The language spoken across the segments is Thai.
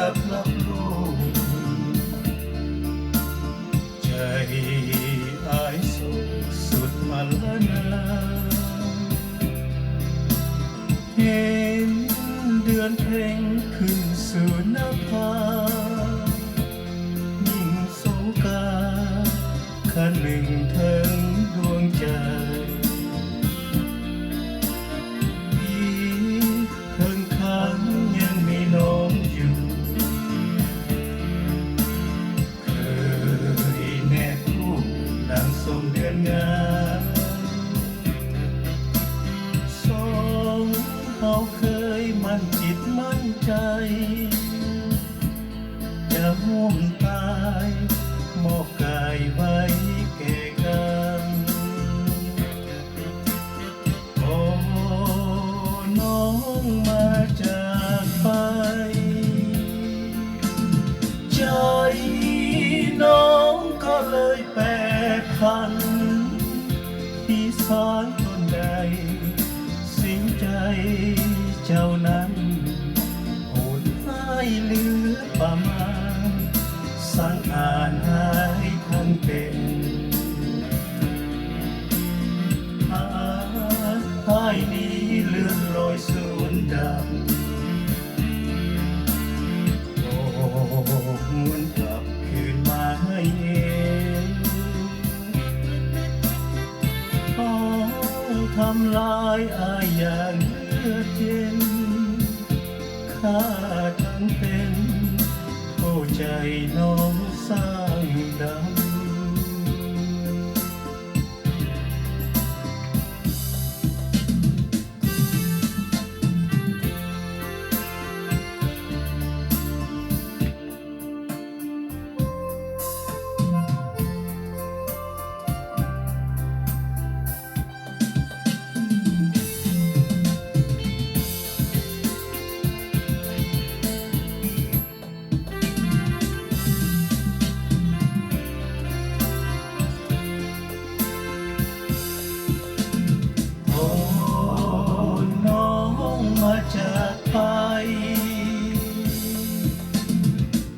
กลับลงใจอายสุขสุดมาละนาเห็นเดือนเพ็ญขึ้นสู่นภายิ่งสงกาคันหนึ่งถึงดวงใจเพิ่งค้างยังมีน้องอยู่เคยแนบคู่ดังสมเดือนงามสองเขาเคยมั่นจิตมั่นใจจะห่วมตายมอบกายไว้แก่กันโอ้น้องมาจากไปใจน้องก็เลยแปรพันที่สารตนใดสิ่งใจเจ้านั้นโหดร้ายเหลือประมาณสังอ่านหายทั้งเป็นหายนี้เลื่อนลอยสูญดับโอ้หวนกลับคืนมาให้เองทำลายอายอย่างเลือดเย็นข้าทั้งเป็นโอ้ใจน้องสร้างดำมาจากไป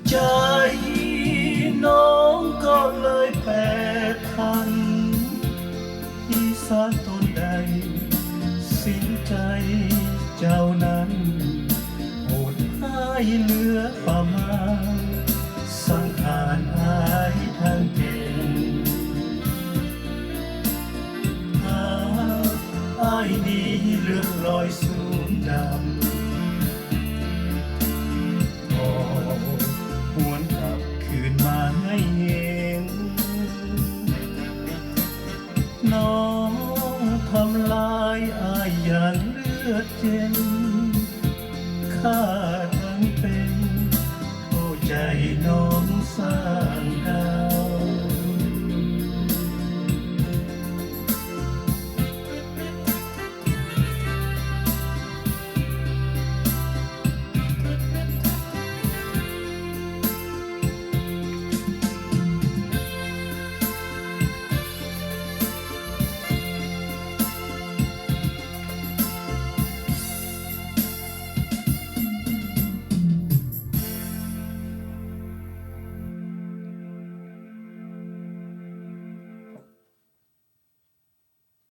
ใจน้องก็เลยแปรพันที่สารตนใดสิ้นใจเจ้านั้นโหดร้ายเหลือประมาณสังหารหายทั้งเป็นอายนี้เลื่อนลอยสูญดำโอ้หวนกลับคืนมาให้เองน้องทำลายอายอย่างเลือดเย็นข้า